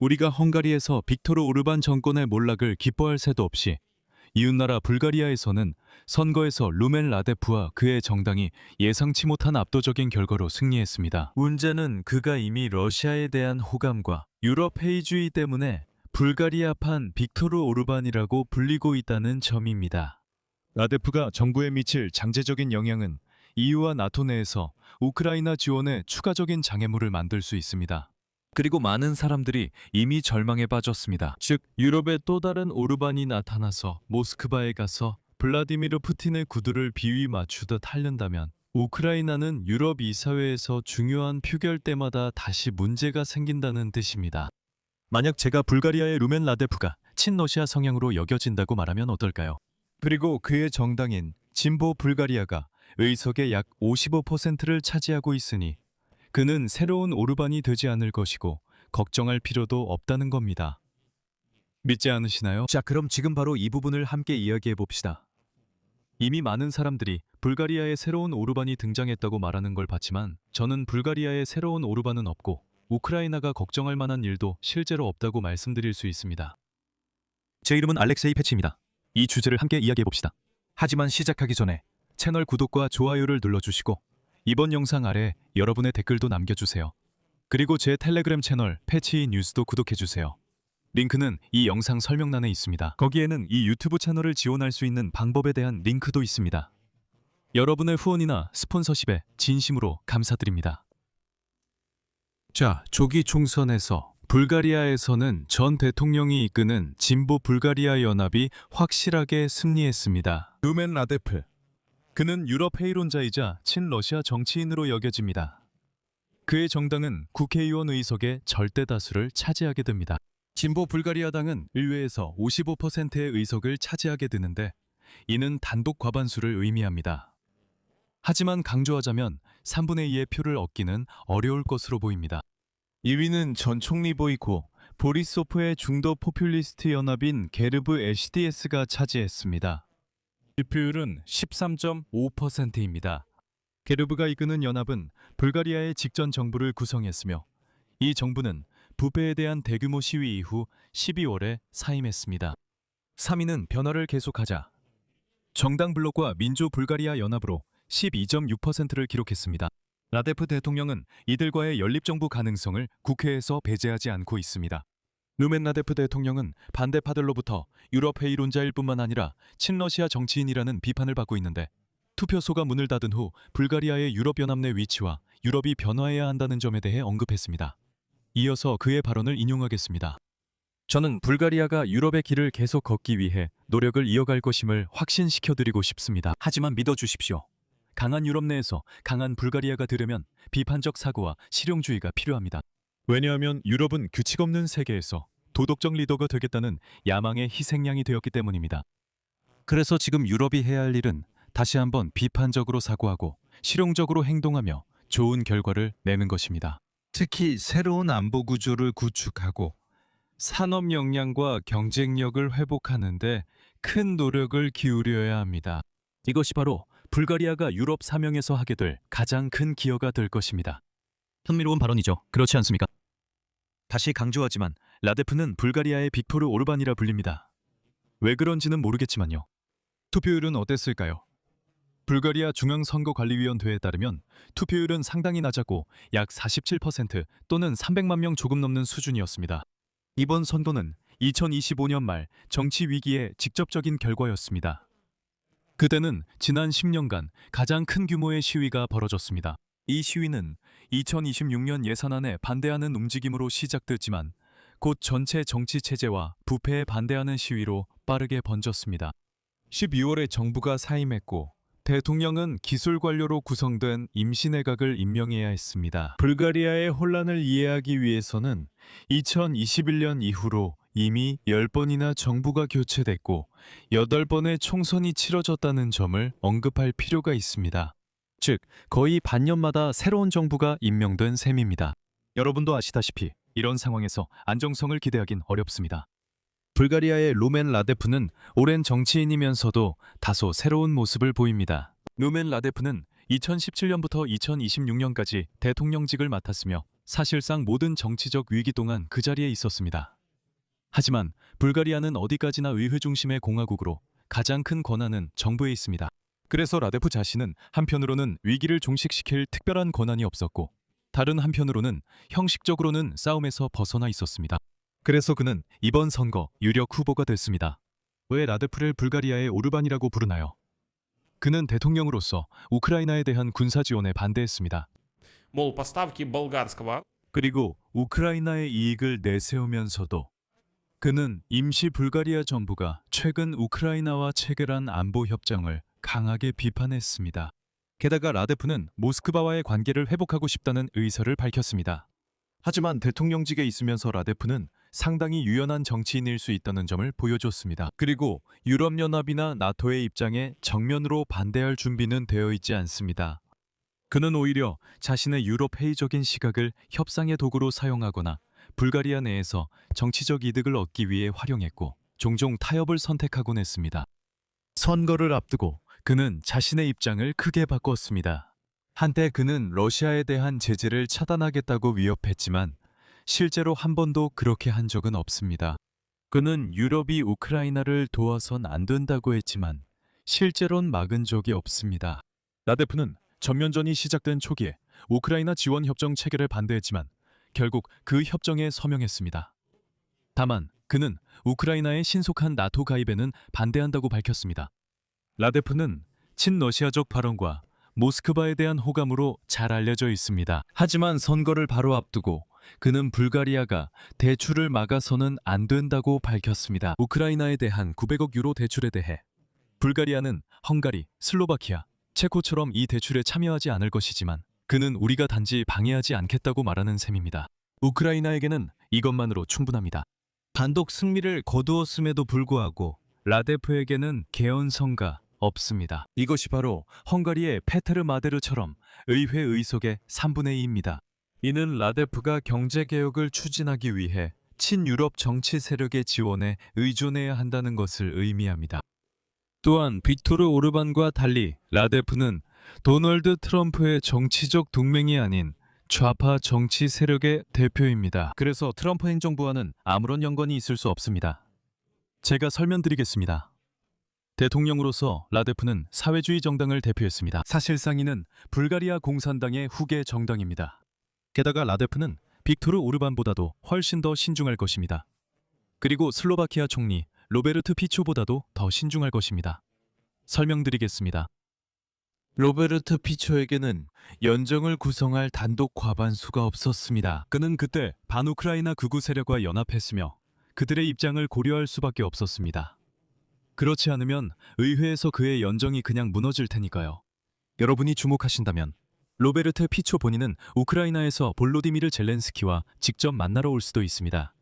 우리가 헝가리에서 빅토르 오르반 정권의 몰락을 기뻐할 새도 없이 이웃나라 불가리아에서는 선거에서 루멘 라데프와 그의 정당이 예상치 못한 압도적인 결과로 승리했습니다. 문제는 그가 이미 러시아에 대한 호감과 유럽 회의주의 때문에 불가리아판 빅토르 오르반이라고 불리고 있다는 점입니다. 라데프가 정부에 미칠 장제적인 영향은 EU와 나토 내에서 우크라이나 지원에 추가적인 장애물을 만들 수 있습니다. 그리고 많은 사람들이 이미 절망에 빠졌습니다. 즉, 유럽의 또 다른 오르반이 나타나서 모스크바에 가서 블라디미르 푸틴의 구두를 비위 맞추듯 하른다면 우크라이나는 유럽 이사회에서 중요한 표결 때마다 다시 문제가 생긴다는 뜻입니다. 만약 제가 불가리아의 루멘 라데프가 친러시아 성향으로 여겨진다고 말하면 어떨까요? 그리고 그의 정당인 진보 불가리아가 의석의 약 55%를 차지하고 있으니 그는 새로운 오르반이 되지 않을 것이고 걱정할 필요도 없다는 겁니다. 믿지 않으시나요? 자, 그럼 지금 바로 이 부분을 함께 이야기해 봅시다. 이미 많은 사람들이 불가리아의 새로운 오르반이 등장했다고 말하는 걸 봤지만 저는 불가리아의 새로운 오르반은 없고 우크라이나가 걱정할 만한 일도 실제로 없다고 말씀드릴 수 있습니다. 제 이름은 알렉세이 패치입니다. 이 주제를 함께 이야기해 봅시다. 하지만 시작하기 전에 채널 구독과 좋아요를 눌러주시고 이번 영상 아래 여러분의 댓글도 남겨주세요. 그리고 제 텔레그램 채널 패치 뉴스도 구독해주세요. 링크는 이 영상 설명란에 있습니다. 거기에는 이 유튜브 채널을 지원할 수 있는 방법에 대한 링크도 있습니다. 여러분의 후원이나 스폰서십에 진심으로 감사드립니다. 자, 조기 총선에서 불가리아에서는 전 대통령이 이끄는 진보 불가리아 연합이 확실하게 승리했습니다. 루멘 라데프. 그는 유럽 회의론자이자 친러시아 정치인으로 여겨집니다. 그의 정당은 국회의원 의석의 절대 다수를 차지하게 됩니다. 진보 불가리아당은 의회에서 55%의 의석을 차지하게 되는데 이는 단독 과반수를 의미합니다. 하지만 강조하자면 3분의 2의 표를 얻기는 어려울 것으로 보입니다. 2위는 전 총리 보이코 보리소프의 중도 포퓰리스트 연합인 게르브 HDS가 차지했습니다. 득표율은 13.5%입니다. 게르브가 이끄는 연합은 불가리아의 직전 정부를 구성했으며 이 정부는 부패에 대한 대규모 시위 이후 12월에 사임했습니다. 3위는 변화를 계속하자. 정당 블록과 민주 불가리아 연합으로 12.6%를 기록했습니다. 라데프 대통령은 이들과의 연립정부 가능성을 국회에서 배제하지 않고 있습니다. 루멘 라데프 대통령은 반대파들로부터 유럽 회의론자일 뿐만 아니라 친러시아 정치인이라는 비판을 받고 있는데 투표소가 문을 닫은 후 불가리아의 유럽연합 내 위치와 유럽이 변화해야 한다는 점에 대해 언급했습니다. 이어서 그의 발언을 인용하겠습니다. 저는 불가리아가 유럽의 길을 계속 걷기 위해 노력을 이어갈 것임을 확신시켜드리고 싶습니다. 하지만 믿어주십시오. 강한 유럽 내에서 강한 불가리아가 되려면 비판적 사고와 실용주의가 필요합니다. 왜냐하면 유럽은 규칙 없는 세계에서 도덕적 리더가 되겠다는 야망의 희생양이 되었기 때문입니다. 그래서 지금 유럽이 해야 할 일은 다시 한번 비판적으로 사고하고 실용적으로 행동하며 좋은 결과를 내는 것입니다. 특히 새로운 안보 구조를 구축하고 산업 역량과 경쟁력을 회복하는 데 큰 노력을 기울여야 합니다. 이것이 바로 불가리아가 유럽 사명에서 하게 될 가장 큰 기여가 될 것입니다. 흥미로운 발언이죠. 그렇지 않습니까? 다시 강조하지만 라데프는 불가리아의 빅토르 오르반이라 불립니다. 왜 그런지는 모르겠지만요. 투표율은 어땠을까요? 불가리아 중앙선거관리위원회에 따르면 투표율은 상당히 낮았고 약 47% 또는 300만 명 조금 넘는 수준이었습니다. 이번 선거는 2025년 말 정치 위기의 직접적인 결과였습니다. 그때는 지난 10년간 가장 큰 규모의 시위가 벌어졌습니다. 이 시위는 2026년 예산안에 반대하는 움직임으로 시작됐지만 곧 전체 정치 체제와 부패에 반대하는 시위로 빠르게 번졌습니다. 12월에 정부가 사임했고 대통령은 기술 관료로 구성된 임시내각을 임명해야 했습니다. 불가리아의 혼란을 이해하기 위해서는 2021년 이후로 이미 10번이나 정부가 교체됐고 8번의 총선이 치러졌다는 점을 언급할 필요가 있습니다. 즉, 거의 반년마다 새로운 정부가 임명된 셈입니다. 여러분도 아시다시피 이런 상황에서 안정성을 기대하긴 어렵습니다. 불가리아의 루멘 라데프는 오랜 정치인이면서도 다소 새로운 모습을 보입니다. 루멘 라데프는 2017년부터 2026년까지 대통령직을 맡았으며 사실상 모든 정치적 위기 동안 그 자리에 있었습니다. 하지만 불가리아는 어디까지나 의회 중심의 공화국으로 가장 큰 권한은 정부에 있습니다. 그래서 라데프 자신은 한편으로는 위기를 종식시킬 특별한 권한이 없었고 다른 한편으로는 형식적으로는 싸움에서 벗어나 있었습니다. 그래서 그는 이번 선거 유력 후보가 됐습니다. 왜 라데프를 불가리아의 오르반이라고 부르나요? 그는 대통령으로서 우크라이나에 대한 군사 지원에 반대했습니다. Мол, поставки болгарского 그리고 우크라이나의 이익을 내세우면서도 그는 임시 불가리아 정부가 최근 우크라이나와 체결한 안보 협정을 강하게 비판했습니다. 게다가 라데프는 모스크바와의 관계를 회복하고 싶다는 의사를 밝혔습니다. 하지만 대통령직에 있으면서 라데프는 상당히 유연한 정치인일 수 있다는 점을 보여줬습니다. 그리고 유럽연합이나 나토의 입장에 정면으로 반대할 준비는 되어 있지 않습니다. 그는 오히려 자신의 유럽 회의적인 시각을 협상의 도구로 사용하거나 불가리아 내에서 정치적 이득을 얻기 위해 활용했고 종종 타협을 선택하곤 했습니다. 선거를 앞두고 그는 자신의 입장을 크게 바꿨습니다. 한때 그는 러시아에 대한 제재를 차단하겠다고 위협했지만 실제로 한 번도 그렇게 한 적은 없습니다. 그는 유럽이 우크라이나를 도와선 안 된다고 했지만 실제로는 막은 적이 없습니다. 라데프는 전면전이 시작된 초기에 우크라이나 지원 협정 체결에 반대했지만 결국 그 협정에 서명했습니다. 다만 그는 우크라이나의 신속한 나토 가입에는 반대한다고 밝혔습니다. 라데프는 친러시아적 발언과 모스크바에 대한 호감으로 잘 알려져 있습니다. 하지만 선거를 바로 앞두고 그는 불가리아가 대출을 막아서는 안 된다고 밝혔습니다. 우크라이나에 대한 900억 유로 대출에 대해 불가리아는 헝가리, 슬로바키아, 체코처럼 이 대출에 참여하지 않을 것이지만 그는 우리가 단지 방해하지 않겠다고 말하는 셈입니다. 우크라이나에게는 이것만으로 충분합니다. 단독 승리를 거두었음에도 불구하고 라데프에게는 개헌성가 없습니다. 이것이 바로 헝가리의 페테르 마데르처럼 의회 의석의 3분의 2입니다. 이는 라데프가 경제개혁을 추진하기 위해 친유럽 정치 세력의 지원에 의존해야 한다는 것을 의미합니다. 또한 빅토르 오르반과 달리 라데프는 도널드 트럼프의 정치적 동맹이 아닌 좌파 정치 세력의 대표입니다. 그래서 트럼프 행정부와는 아무런 연관이 있을 수 없습니다. 제가 설명드리겠습니다. 대통령으로서 라데프는 사회주의 정당을 대표했습니다. 사실상 이는 불가리아 공산당의 후계 정당입니다. 게다가 라데프는 빅토르 오르반보다도 훨씬 더 신중할 것입니다. 그리고 슬로바키아 총리 로베르트 피초보다도 더 신중할 것입니다. 설명드리겠습니다. 로베르트 피초에게는 연정을 구성할 단독 과반수가 없었습니다. 그는 그때 반우크라이나 극우 세력과 연합했으며 그들의 입장을 고려할 수밖에 없었습니다. 그렇지 않으면 의회에서 그의 연정이 그냥 무너질 테니까요. 여러분이 주목하신다면 로베르트 피초 본인은 우크라이나에서 볼로디미르 젤렌스키와 직접 만나러 올 수도 있습니다.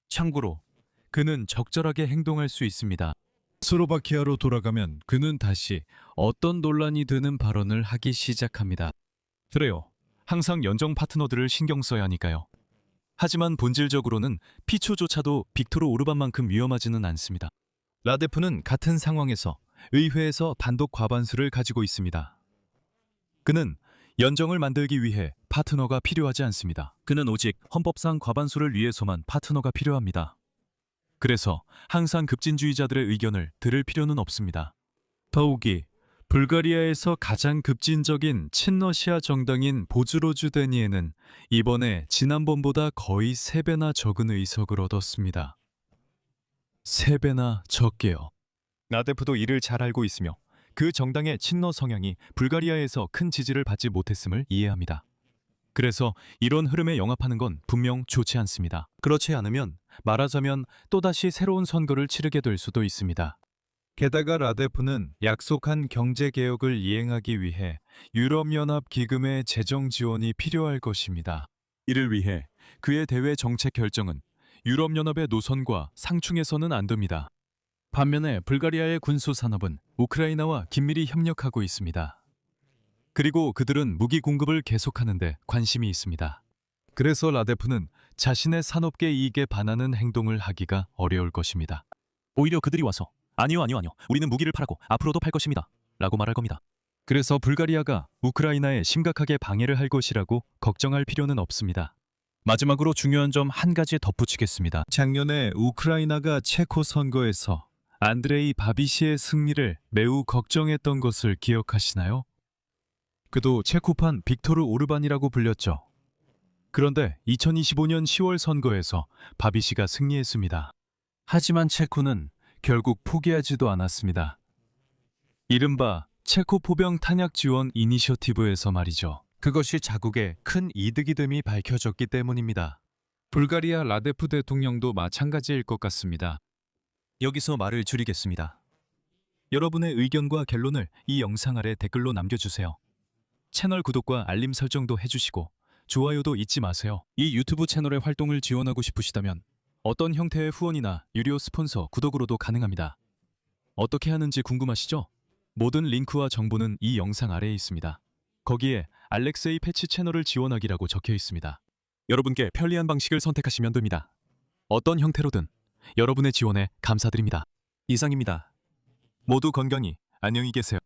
참고로 그는 적절하게 행동할 수 있습니다. 슬로바키아로 돌아가면 그는 다시 어떤 논란이 드는 발언을 하기 시작합니다. 그래요. 항상 연정 파트너들을 신경 써야 하니까요. 하지만 본질적으로는 피초조차도 빅토르 오르반만큼 위험하지는 않습니다. 라데프는 같은 상황에서 의회에서 단독 과반수를 가지고 있습니다. 그는 연정을 만들기 위해 파트너가 필요하지 않습니다. 그는 오직 헌법상 과반수를 위해서만 파트너가 필요합니다. 그래서 항상 급진주의자들의 의견을 들을 필요는 없습니다. 더욱이 불가리아에서 가장 급진적인 친러시아 정당인 보즈로주데니에는 이번에 지난번보다 거의 3배나 적은 의석을 얻었습니다. 3배나 적게요. 라데프도 이를 잘 알고 있으며 그 정당의 친러 성향이 불가리아에서 큰 지지를 받지 못했음을 이해합니다. 그래서 이런 흐름에 영합하는 건 분명 좋지 않습니다. 그렇지 않으면 말하자면 또다시 새로운 선거를 치르게 될 수도 있습니다. 게다가 라데프는 약속한 경제개혁을 이행하기 위해 유럽연합 기금의 재정 지원이 필요할 것입니다. 이를 위해 그의 대외 정책 결정은 유럽연합의 노선과 상충해서는 안 됩니다. 반면에 불가리아의 군수산업은 우크라이나와 긴밀히 협력하고 있습니다. 그리고 그들은 무기 공급을 계속하는 데 관심이 있습니다. 그래서 라데프는 자신의 산업계 이익에 반하는 행동을 하기가 어려울 것입니다. 오히려 그들이 와서 아니요, 우리는 무기를 팔았고 앞으로도 팔 것입니다 라고 말할 겁니다. 그래서 불가리아가 우크라이나에 심각하게 방해를 할 것이라고 걱정할 필요는 없습니다. 마지막으로 중요한 점 한 가지 덧붙이겠습니다. 작년에 우크라이나가 체코 선거에서 안드레이 바비시의 승리를 매우 걱정했던 것을 기억하시나요? 그도 체코판 빅토르 오르반이라고 불렸죠. 그런데 2025년 10월 선거에서 바비시가 승리했습니다. 하지만 체코는 결국 포기하지도 않았습니다. 이른바 체코 포병 탄약 지원 이니셔티브에서 말이죠. 그것이 자국에 큰 이득이 됨이 밝혀졌기 때문입니다. 불가리아 라데프 대통령도 마찬가지일 것 같습니다. 여기서 말을 줄이겠습니다. 여러분의 의견과 결론을 이 영상 아래 댓글로 남겨주세요. 채널 구독과 알림 설정도 해주시고 좋아요도 잊지 마세요. 이 유튜브 채널의 활동을 지원하고 싶으시다면 어떤 형태의 후원이나 유료 스폰서, 구독으로도 가능합니다. 어떻게 하는지 궁금하시죠? 모든 링크와 정보는 이 영상 아래에 있습니다. 거기에 알렉세이 패치 채널을 지원하기라고 적혀 있습니다. 여러분께 편리한 방식을 선택하시면 됩니다. 어떤 형태로든 여러분의 지원에 감사드립니다. 이상입니다. 모두 건강히 안녕히 계세요.